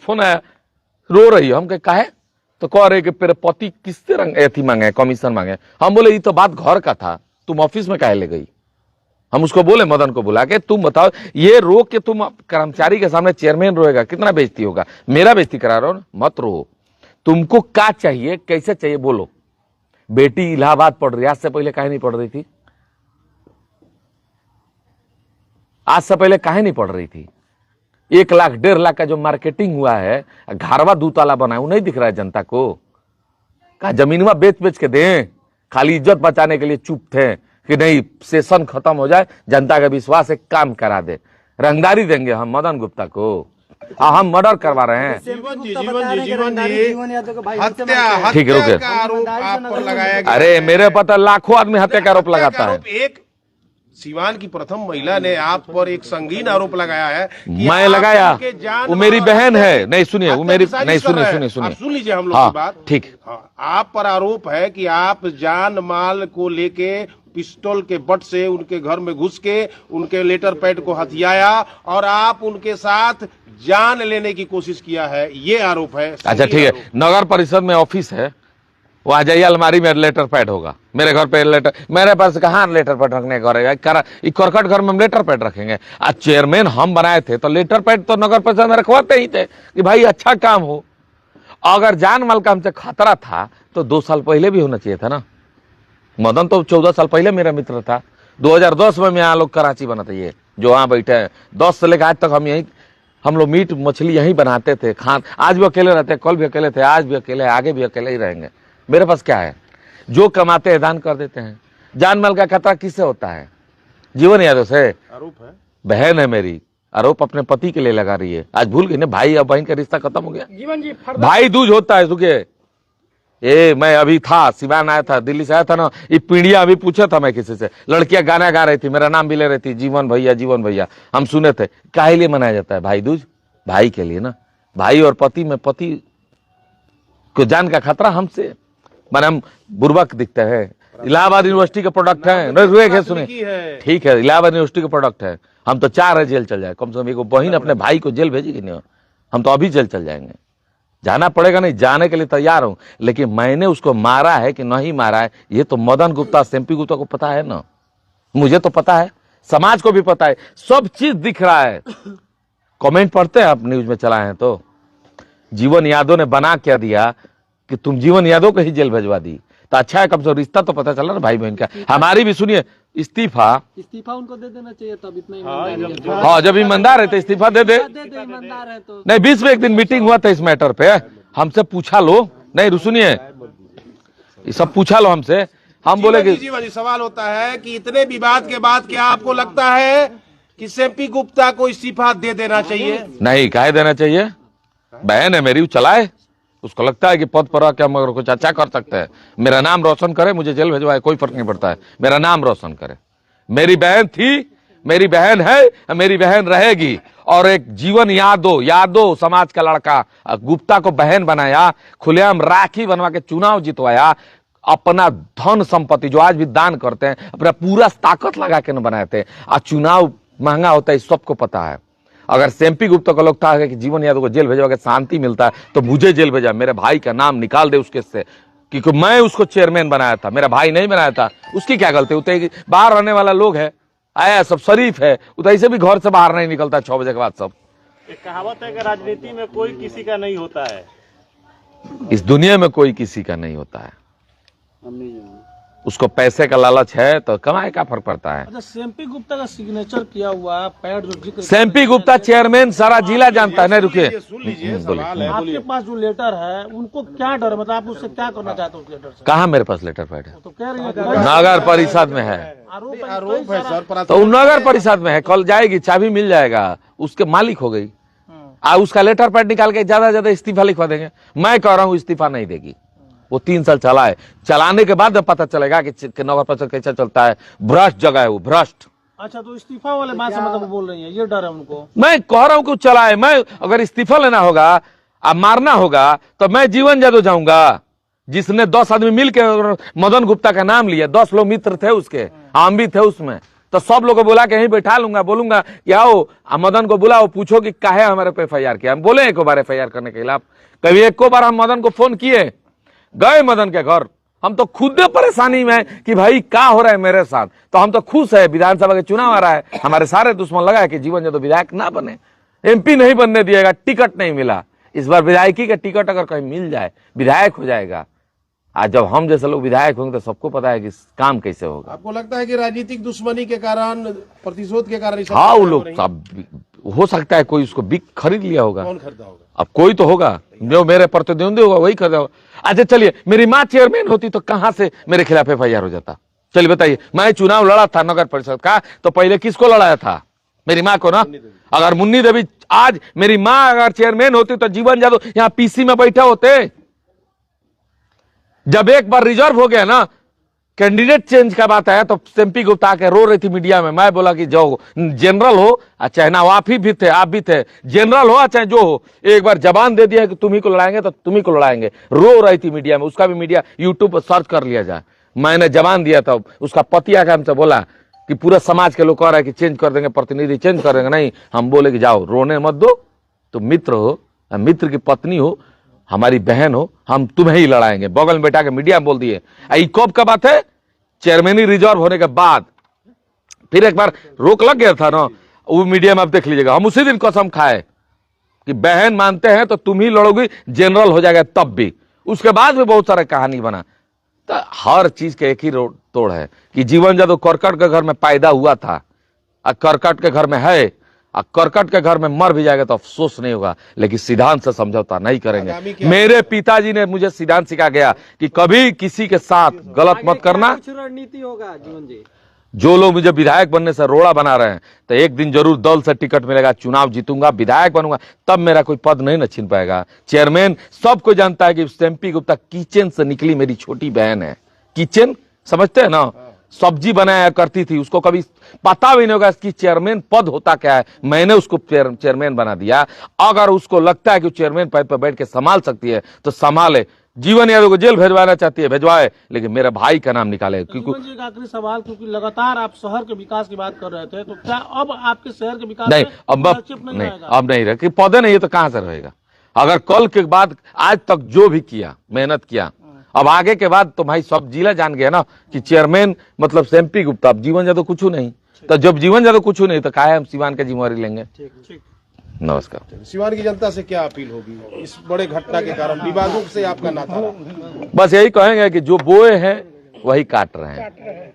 Phone आया, रो रही है। हम कहे काहे? तो कह रहे कि तेरे पति किससे रंग एथी मांगे, कमीशन मांगे। हम बोले ये तो बात घर का था, तुम ऑफिस में काहे ले गई? हम उसको बोले, मदन को बुला के, तुम बताओ ये रो के तुम कर्मचारी के सामने चेयरमैन रोएगा, कितना बेइज्जती होगा? मेरा बेइज्जती करा रहे हो ना, मत रो। तुमको क्या चाहिए, कैसे चाहिए बोलो। बेटी इलाहाबाद पढ़ रही, आज से पहले काहे नहीं पढ़ रही थी? आज से पहले काहे नहीं पढ़ रही थी? 1 लाख 1.5 लाख का जो मार्केटिंग हुआ है, घरवा दूताला बना है, वो नहीं दिख रहा है जनता को? कहा जमीनवा बेच बेच के दें, खाली इज्जत बचाने के लिए चुप थे कि नहीं सेशन खत्म हो जाए, जनता का विश्वास एक काम करा दे। रंगदारी देंगे हम मदन गुप्ता को, हम मर्डर करवा रहे हैं। जीवन जी हत्या ठीक है, रुके। का आरोप आप पर लगाया गया। अरे मेरे पता लाखों आदमी हत्या का आरोप लगाता है। एक सिवान की प्रथम महिला ने आप पर एक संगीन आरोप लगाया है कि मैं आप लगाया, उनके जान वो मेरी माल बहन है। हत्या- नहीं सुनिए, वो मेरी नहीं, सुनिए सुनिए आप सुनिए, सुन लीजिए हम लोग हाँ, की बात। ठीक। हाँ, आप पर आरोप है कि आप जान माल को लेके पिस्टल के बट से उनके घर में घुस के उनके लेटर पैड को हथियाया और आप उनके साथ जान लेने की कोशिश किया है, ये आरोप है। अच्छा ठीक है, नगर परिषद में ऑफिस है, वहां जाइए, अलमारी में लेटर पैड होगा। मेरे घर पे लेटर, मेरे पास कहाँ लेटर पैड रखने का घर है? करकट घर में हम लेटर पैड रखेंगे? आज चेयरमैन हम बनाए थे तो लेटर पैड तो नगर परिषद में रखवाते ही थे कि भाई अच्छा काम हो। अगर जान माल का हमसे खतरा था तो 2 साल पहले भी होना चाहिए था ना। मदन तो 14 साल पहले मेरा मित्र था। 2010 में यहाँ लोग कराची बना था, ये जो वहां बैठे हैं, 10 से लेकर आज तक हम लोग मीट मछली यहीं बनाते थे, आज भी अकेले रहते, कल भी अकेले थे, आज भी अकेले, आगे भी अकेले ही रहेंगे। मेरे पास क्या है? जो कमाते हैं दान कर देते हैं। जान माल का खतरा किससे होता है? जीवन यादव से। आरोप है, बहन है मेरी, आरोप अपने पति के लिए लगा रही है। आज भूल गई ना, भाई और बहन का रिश्ता खत्म हो गया। जीवन जी भाई दूज होता है सुखे। मैं अभी था, सिवान आया था, दिल्ली से आया था ना, ये पीढ़िया अभी पूछा था मैं किसी से, लड़कियां गाना गा रही थी, मेरा नाम भी ले रही थी, जीवन भैया जीवन भैया। हम सुने थे। काहे लिए मनाया जाता है भाई दूज? भाई के लिए ना। भाई और पति में पति को जान का खतरा हमसे, माने हम बुर्बक दिखते हैं। इलाहाबाद यूनिवर्सिटी के प्रोडक्ट है, सुने, ठीक है, इलाहाबाद यूनिवर्सिटी के प्रोडक्ट है। हम तो 4 है जेल चल जाए, कम से कम एक बहन अपने भाई को जेल भेजेगी नहीं, हम तो अभी जेल चल जाएंगे। जाना पड़ेगा, नहीं जाने के लिए तैयार हूं, लेकिन मैंने उसको मारा है कि नहीं मारा है ये तो मदन गुप्ता, एमपी गुप्ता को पता है ना, मुझे तो पता है, समाज को भी पता है, सब चीज दिख रहा है। कमेंट पढ़ते हैं आप न्यूज में चलाए हैं तो, जीवन यादव ने बना क्या दिया कि तुम जीवन यादव को ही जेल भेजवा दी, तो अच्छा है, कम से रिश्ता तो पता चला ना भाई बहन का। हमारी भी सुनिए, इस्तीफा उनको दे देना चाहिए, तब इतना ईमानदारी है। हाँ, जब ईमानदार है तो इस्तीफा दे दे। ईमानदार है तो नहीं, 20 में एक दिन मीटिंग हुआ था इस मैटर पे, हमसे पूछा लो। नहीं सुनिए, ये सब पूछा लो हमसे, हम बोले कि जीवन जी सवाल होता है कि इतने विवाद के बाद क्या आपको लगता है कि एमपी गुप्ता को इस्तीफा दे देना चाहिए? नहीं, काहे देना चाहिए? बहन है मेरी, वो चलाए, उसको लगता है कि पद पर आके हम कुछ अच्छा कर सकते हैं, मेरा नाम रोशन करे, मुझे जेल भेजवाए, कोई फर्क नहीं पड़ता है, मेरा नाम रोशन करे। मेरी बहन थी, मेरी बहन है, मेरी बहन रहेगी। और एक जीवन यादव समाज का लड़का गुप्ता को बहन बनाया, खुलेआम राखी बनवा के चुनाव जितवाया, अपना धन संपत्ति जो आज भी दान करते हैं, अपना पूरा ताकत लगा के न बनाए थे। आज चुनाव महंगा होता है, सबको पता है। अगर एमपी गुप्ता को लगता है कि जीवन यादव को जेल भेजवा के शांति मिलता है तो मुझे जेल भेजा, मेरे भाई का नाम निकाल दे उसके से, क्योंकि मैं उसको चेयरमैन बनाया था, मेरा भाई नहीं बनाया था। उसकी क्या गलती? वो तो बाहर रहने वाला लोग है, आया सब शरीफ है, वो तो ऐसे भी घर से बाहर नहीं निकलता 6 बजे के बाद। सब एक कहावत है कि राजनीति में कोई किसी का नहीं होता है, इस दुनिया में कोई किसी का नहीं होता है। उसको पैसे का लालच है तो कमाए, का फर्क पड़ता है? अच्छा, एमपी गुप्ता का सिग्नेचर किया हुआ पैड जो जिक्र, एमपी गुप्ता चेयरमैन सारा जिला जानता है। नहीं रुकिए, सुन लीजिए, सवाल है, आपके पास जो लेटर है उनको क्या डर है? मतलब आप उससे क्या करना चाहते हो उस लेटर से? कहाँ मेरे पास लेटर पैड है? तो कह रही है नगर परिषद में है, आरोप है सर, तो नगर परिषद में है, कल जाएगी, चाबी मिल जाएगा, उसके मालिक हो गई। उसका लेटर पैड निकाल के ज्यादा इस्तीफा लिखवा देंगे। मैं कह रहा हूँ इस्तीफा नहीं देगी, वो 3 साल चला है, चलाने के बाद पता चलेगा कि नगर परिषद कैसा चलता है। भ्रष्ट जगह है वो, भ्रष्ट। अच्छा, तो इस्तीफा वाले बात से मतलब बोल रही है, ये डर है उनको? मैं कह रहा हूँ कि चलाए। मैं अगर इस्तीफा लेना होगा, अब मारना होगा, तो मैं जीवन यादव जाऊंगा, जिसने 10 आदमी मिलकर मदन गुप्ता का नाम लिया। 10 लोग मित्र थे उसके, हम भी थे उसमें, तो सब लोग को बुला के यहीं बैठा लूंगा, बोलूंगा कि आओ मदन को बुलाओ, पूछो कि काहे हमारे पे FIR किया। हम बोले एक बार FIR करने के खिलाफ, कभी एक बार हम मदन को फोन किए, गए मदन के घर, हम तो खुद परेशानी में कि भाई क्या हो रहा है मेरे साथ। तो हम तो खुश है, विधानसभा के चुनाव आ रहा है, हमारे सारे दुश्मन लगा है कि जीवन जादव विधायक ना बने, MP नहीं बनने दिएगा, टिकट नहीं मिला। इस बार विधायकी का टिकट अगर कहीं मिल जाए, विधायक हो जाएगा। आज जब हम जैसे लोग विधायक होंगे तो सबको पता है कि काम कैसे होगा। आपको लगता है कि राजनीतिक दुश्मनी के कारण, प्रतिशोध के कारण हाँ, वो लोग सब हो सकता है कोई उसको बिक खरीद लिया होगा। कौन खरीदा होगा? अब कोई तो होगा जो मेरे प्रतिद्वंदी होगा वही खरीदा होगा। अच्छा चलिए, मेरी माँ चेयरमैन होती तो कहां से मेरे खिलाफ FIR हो जाता? चलिए बताइए, मैं चुनाव लड़ा था नगर परिषद का, तो पहले किसको लड़ाया था? मेरी माँ को ना। अगर मुन्नी देवी, आज मेरी माँ अगर चेयरमैन होती तो जीवन जादव यहाँ PC में बैठे होते। जब एक बार रिजर्व हो गया ना, कैंडिडेट चेंज का बात आया तो MP गुप्ता के रो रही थी मीडिया में। मैं बोला कि जाओ, जनरल हो चाहे ना, आप ही भी थे, आप भी थे, जनरल हो चाहे जो हो, एक बार जबान दे दिया कि तुम ही को लड़ाएंगे तो तुम ही को लड़ाएंगे। रो रही थी मीडिया में, उसका भी मीडिया यूट्यूब पर सर्च कर लिया जाए। मैंने जबान दिया था। उसका पति आकर हमसे बोला कि पूरा समाज के लोग कह रहा है कि चेंज कर देंगे, प्रतिनिधि चेंज कर देंगे। नहीं, हम बोले कि जाओ, रोने मत दो, तुम मित्र हो, मित्र की पत्नी हो, हमारी बहन हो, हम तुम्हें ही लड़ाएंगे। बगल में बैठा के मीडिया में बोल दिए। कब का बात है? चेयरमैनी रिजर्व होने के बाद फिर एक बार रोक लग गया था ना, वो मीडिया में आप देख लीजिएगा। हम उसी दिन कसम खाए कि बहन मानते हैं तो तुम ही लड़ोगी, जनरल हो जाएगा तब भी। उसके बाद भी बहुत सारा कहानी बना। तो हर चीज के एक ही तोड़ है कि जीवन जादव करकट के घर में पैदा हुआ था, करकट के घर में है, करकट के घर में मर भी जाएगा तो अफसोस नहीं होगा, लेकिन सिद्धांत से समझौता नहीं करेंगे। मेरे पिताजी ने मुझे सिद्धांत सिखा गया कि कभी किसी के साथ गलत मत करना। कुछ रणनीति होगा जीवन जी। जो लोग मुझे विधायक बनने से रोड़ा बना रहे हैं, तो एक दिन जरूर दल से टिकट मिलेगा, चुनाव जीतूंगा, विधायक बनूंगा, तब मेरा कोई पद नहीं न छीन पाएगा। चेयरमैन सबको जानता है कि MP गुप्ता किचन से निकली मेरी छोटी बहन है। किचन समझते हैं ना, सब्जी बनाया करती थी, उसको कभी पता भी नहीं होगा कि चेयरमैन पद होता क्या है। मैंने उसको चेयरमैन बना दिया। अगर उसको लगता है कि चेयरमैन पद पर बैठ के संभाल सकती है तो संभाले। जीवन यादव को जेल भेजवाना चाहती है, भेजवाए, लेकिन मेरे भाई का नाम निकाले। क्योंकि जी का आखिरी सवाल, क्योंकि लगातार आप शहर के विकास की बात कर रहे थे, तो क्या अब आपके शहर के विकास नहीं, में अब हस्तक्षेप नहीं नहीं, आएगा? अब नहीं रहे। पौधे नहीं है तो कहां से रहेगा? अगर कल के बाद आज तक जो भी किया, मेहनत किया, अब आगे के बाद तो भाई सब जिला जान गया ना कि चेयरमैन मतलब MP गुप्ता, अब जीवन जादव कुछ नहीं। तो जब जीवन जादव कुछ नहीं तो काहे हम सिवान की जिम्मेवारी लेंगे? नमस्कार। सिवान की जनता से क्या अपील होगी इस बड़े घटना के कारण? विवादों से आपका नाता रहा। बस यही कहेंगे कि जो बोए हैं वही काट रहे हैं।